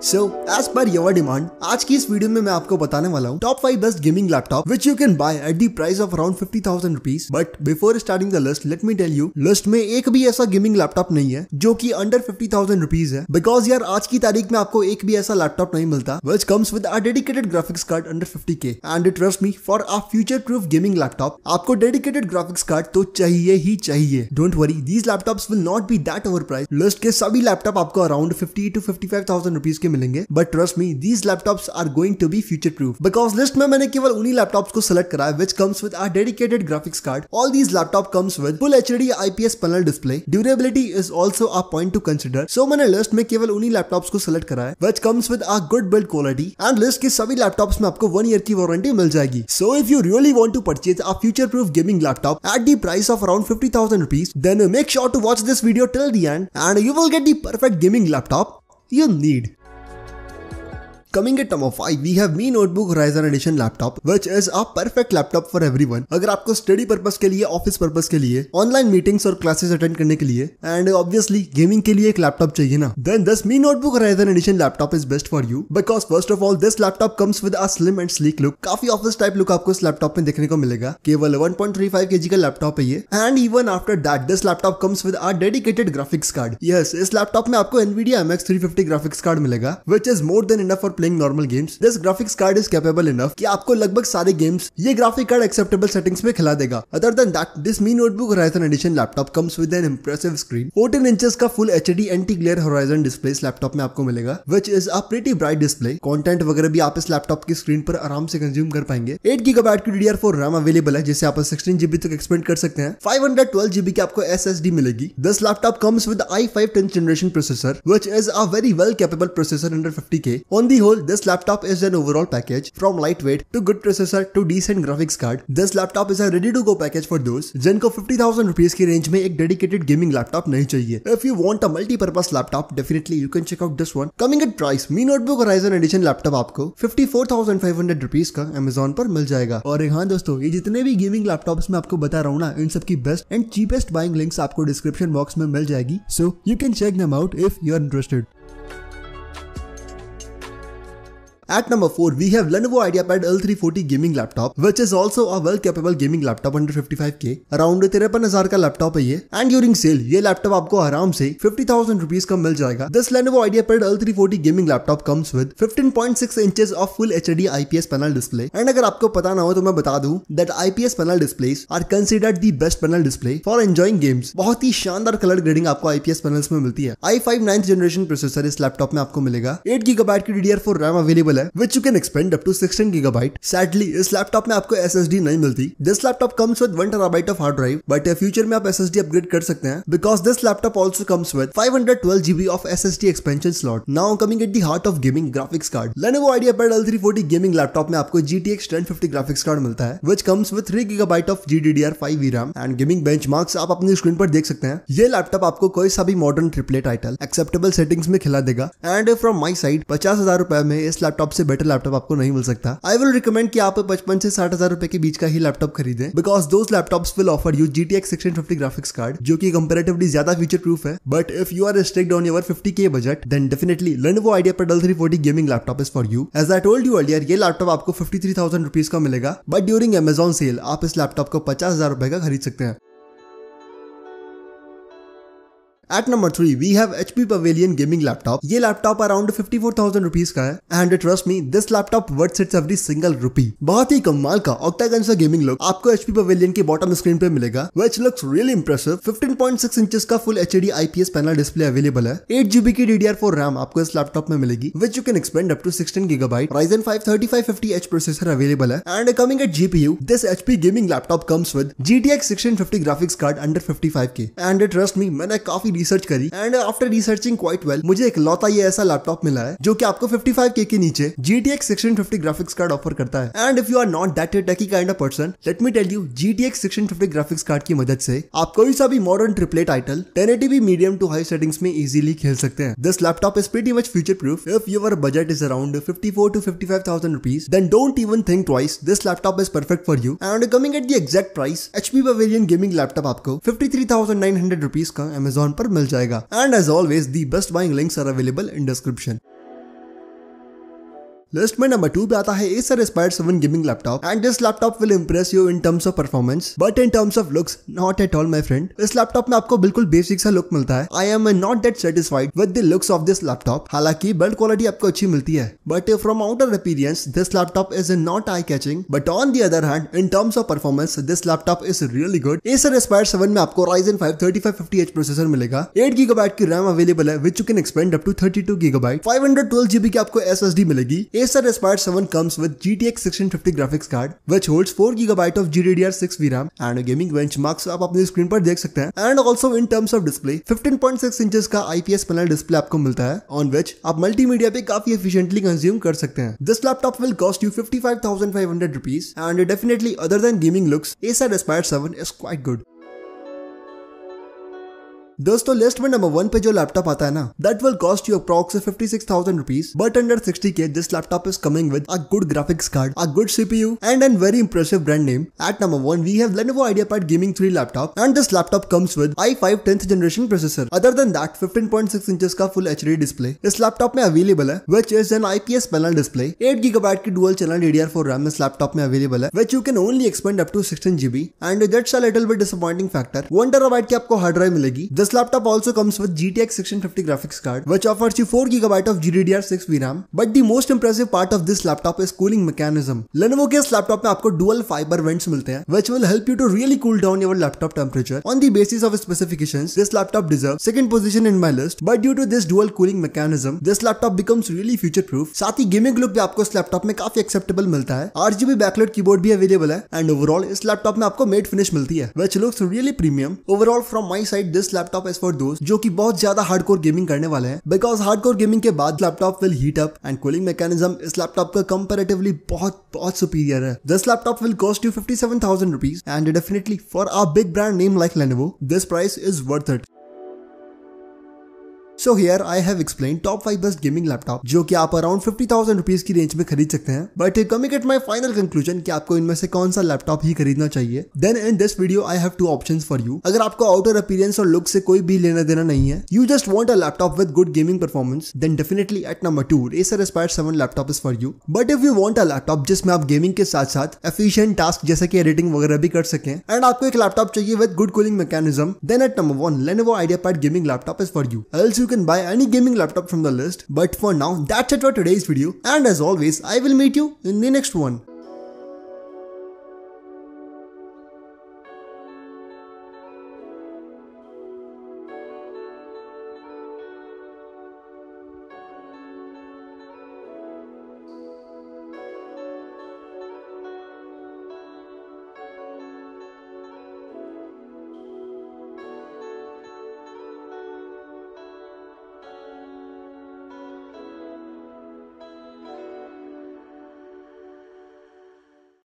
So as per your demand आज की इस वीडियो में मैं आपको बताने वाला हूँ top 5 best gaming laptop which you can buy at the price of around 50,000 rupees. But before starting the list let me tell you, list में एक भी ऐसा गेमिंग लैपटॉप नहीं है जो कि अंडर 50,000 रुपीज है। बिकॉज यार आज की तारीख में आपको एक भी ऐसा लैपटॉप नहीं मिलता which comes with a dedicated graphics card under 50K and trust me for a future proof gaming laptop आपको डेडिकेटेड ग्राफिक्स कार्ड तो चाहिए ही चाहिए। Don't worry, these laptops will not be that over price. List के सभी laptop आपको around 50 to 55,000 rupees के मिलेंगे। But trust me, these laptops are going to be future proof because list में मैंने केवल उन्हीं लैपटॉप्स को सेलेक्ट करा है which comes with a dedicated graphics card. All these laptop comes with full HD IPS panel display. Durability is also a point to consider. So मैंने list में केवल उन्हीं लैपटॉप्स को सेलेक्ट करा है which comes with a good build quality and list के सभी laptops में आपको 1 year की वारंटी मिल जाएगी। So if you really want to purchase a future proof gaming laptop at the price of around 50,000 rupees, then make sure to watch this video till the end and you will get the perfect gaming laptop you need. Coming at number 5, we have Mi Notebook Ryzen Edition laptop, which is a perfect laptop for everyone. अगर आपको study purpose के लिए, office purpose के लिए, online meetings और classes attend करने के लिए एंड ऑब्वियसली गेमिंग के लिए एक लैपटॉप चाहिए ना, then this Mi Notebook Ryzen Edition laptop is best for you because first of all this laptop comes with a slim and sleek look. काफी ऑफिस टाइप लुक आपको इस laptop में देखने को मिलेगा। केवल 1.35 kg का लैपटॉप है ये and even after that this laptop comes with a dedicated graphics card. Yes, इस लैपटॉप में आपको Nvidia MX 350 ग्राफिक्स कार्ड मिलेगा which is more than enough for playing normal games. This graphics card is capable enough कि आपको लगभग सारे games ये graphic card acceptable settings में खिला देगा। Other than that, this Mi Notebook Ryzen Edition laptop comes with an impressive screen. 14 inches का full HD anti-glare horizon display इस लैपटॉप में आपको मिलेगा, which is a pretty bright display. Content वगैरह भी आप इस लैपटॉप की स्क्रीन पर आराम से कंज्यूम कर पाएंगे। 8 GB की DDR4 RAM अवेलेबल है जिसे आप 16 GB तक एक्सपेंड कर सकते हैं। 512 GB की आपको SSD मिलेगी। This laptop comes with i5 10th generation processor, which is a very well capable processor under 50K. On the whole, this laptop is an overall package from lightweight to good processor to decent graphics card. This laptop is a ready to go package for those जिनको 50,000 rupees की range में एक dedicated gaming laptop नहीं चाहिए। If you want a multi-purpose laptop, definitely you can check out this one. Coming at price, Mi Notebook Ryzen Edition laptop आपको 54,500 rupees का Amazon पर मिल जाएगा। और हाँ दोस्तों, ये जितने भी गेमिंग लैपटॉप्स मैं आपको बता रहा हूँ ना, इन सबकी best and cheapest buying links आपको डिस्क्रिप्शन बॉक्स में मिल जाएगी। So you can check them out if you are interested. At number 4, we have Lenovo IdeaPad L340 gaming laptop, which is also a well-capable gaming laptop under 55K. Around 53,000 का laptop है ये and during sale ये laptop आपको आराम से 50,000 rupees का मिल जाएगा। This Lenovo IdeaPad L340 gaming laptop comes with 15.6 inches of full HD IPS panel display. And अगर आपको पता ना हो तो मैं बता दूं that IPS panel displays are considered the best panel display for enjoying games. बहुत ही शानदार कलर ग्रेडिंग आपको IPS पैनल्स में मिलती है। i5 9th generation प्रोसेसर इस लैपटॉप में आपको मिलेगा। 8 GB की DDR4 RAM available which you can expand up to 16 GB. Sadly, इस लैपटॉप में आपको SSD नहीं मिलती। This laptop comes with 1 TB of hard drive, but future में आप SSD अपग्रेड कर सकते हैं because this laptop also comes with 512 GB of SSD expansion slot. Now coming at the heart of gaming, graphics card. Lenovo IdeaPad L340 gaming laptop में आपको GTX 1050 graphics card मिलता है which comes with 3 GB of GDDR5 VRAM and gaming benchmarks आप अपनी screen पर देख सकते हैं। ये लैपटॉप आपको कोई सा भी modern triple title acceptable settings में खिला देगा एंड फ्रॉम माई साइड 50,000 रुपए में इस लैपटॉप से बेटर लैपटॉप आपको नहीं मिल सकता। आई विल रिकमेंड कि आप 55 से 60,000 रुपए के बीच का ही लैपटॉप खरीदें because those laptops will offer you GTX 1650 graphics card जो कि कंपैरेटिवली ज्यादा फीचर प्रूफ है। But if you are strict on your 50K budget then definitely Lenovo IdeaPad L340 gaming laptop is for you. As I told you earlier ये laptop आपको 53,000 rupees का मिलेगा but during Amazon cell आप इस laptop को 50,000 रुपए का खरीद सकते हैं। At number 3, we have HP Pavilion gaming laptop. ये लैपटॉप अराउंड 54,000 रुपीज का है and trust me this laptop worth it's every single rupee. बहुत ही कमाल का ऑक्टागन सा गेमिंग लुक आपको HP Pavilion की बॉटम स्क्रीन पे मिलेगा which looks really impressive. 15.6 inches का full HD IPS panel display available है। 8 GB की DDR4 RAM आपको इस लैपटॉप में मिलेगी which you can expand up to 16 GB. Ryzen 5 3550H processor available है and coming at GPU, this HP gaming laptop comes with GTX 1650 graphics card under 55K and trust me मैंने काफी research करी and after researching quite well मुझे एक लौता ये ऐसा laptop मिला है जो कि आपको 55K के नीचे GTX 1650 ग्राफिक्स कार्ड ऑफर करता है। And if you are not that techie kind of person, let me tell you GTX 1650 graphics card की मदद से आप कोई सा भी modern triple title 1080p medium to high settings में इजीली खेल सकते हैं। This laptop is pretty much future proof. If your budget is around 54 to 55,000 rupees then don't even think twice, this laptop is perfect for you. And coming at the exact price, HP Pavilion gaming laptop आपको 53,900 rupees का Amazon पर मिल जाएगा। And as always, the best buying links are available in description. List में number 2 पे आता है Acer Aspire 7 gaming laptop and this laptop will Impress you in terms of performance but in terms of looks not at all my friend. इस laptop में आपको बिल्कुल basic सा look मिलता है। I am not that satisfied with the looks of this laptop. हालांकि build quality आपको अच्छी मिलती है but from outer appearance this laptop is not eye catching but on the other hand in terms of performance this laptop is really good. Acer Aspire 7 में आपको Ryzen 5 3550H processor मिलेगा, 8GB की RAM available है which you can expand up to 32GB, 512GB की आपको SSD मिलेगी। Acer Aspire 7 comes with GTX 1650 graphics card which holds 4GB of GDDR6 VRAM and gaming benchmarks आप अपनी screen पर देख सकते हैं। And also in terms of display 15.6 inches का IPS पैनल डिस्प्ले आपको मिलता है ऑन विच आप मल्टीमीडिया पे काफी एफिशिएंटली कंज्यूम कर सकते हैं। This laptop will cost you 55,500 rupees and definitely other than gaming looks Acer Aspire 7 is quite good। दोस्तों लिस्ट में नंबर 1 पे जो लैपटॉप आता है ना that will cost you approx 56,000 rupees but under 60K this laptop is coming with a good graphics card, a good CPU and a very impressive brand name। At number 1 we have Lenovo IdeaPad Gaming 3 laptop and this laptop comes with i5 10th generation processor। Other than that 15.6 inches का full HD display इस laptop में available है which is an IPS panel display, 8GB की dual channel DDR4 RAM इस laptop में available है which you can only expand up to 16GB and that's a little bit disappointing factor। 1TB की आपको hard drive मिलेगी। This laptop also comes with GTX 1650 graphics card which offers you 4GB of GDDR6 VRAM but the most impressive part of this laptop is cooling mechanism। Lenovo के इस laptop में आपको dual fiber vents मिलते हैं which will help you to really cool down your laptop temperature। On the basis of specifications this laptop deserves second position in my list but due to this dual cooling mechanism this laptop becomes really future proof। साथ ही gaming look भी आपको इस laptop में काफी acceptable मिलता है। RGB backlight keyboard भी available है एंड ओवरऑल इस लैपटॉप में आपको मेट फिनिश मिलती है which looks really premium। Overall from my side this laptop is for those जो कि बहुत ज्यादा हार्डकोर गेमिंग करने वाले हैं बिकॉज हार्डकोर गेमिंग के बाद laptop will heat up and cooling mechanism इस लैपटॉप का कंपैरेटिवली बहुत सुपीरियर है। This laptop will cost you 57,000 rupees and definitely for a big brand name like Lenovo this price is worth it। So here I have explained top 5 best gaming laptop जो कि आप around 50,000 rupees की range में खरीद सकते हैं but coming at my final conclusion कि आपको इनमें से कौन सा लैपटॉप ही खरीदना चाहिए। Then in this video I have 2 options for you. अगर आपको आउटर अपीयरेंस और लुक से कोई भी लेना देना नहीं है, you just want a laptop with good gaming performance, then definitely at number 2 Acer Aspire 7 laptop is for you. But if you want a laptop जिसमें आप गेमिंग के साथ साथ एफिशिएंट टास्क जैसे कि एडिटिंग वगैरह भी कर सकें एंड आपको एक लैपटॉप चाहिए with good cooling mechanism, then at number 1 Lenovo IdeaPad Gaming Laptop is for you। Else you can buy any gaming laptop from the list, but for now that's it for today's video and as always I will meet you in the next one।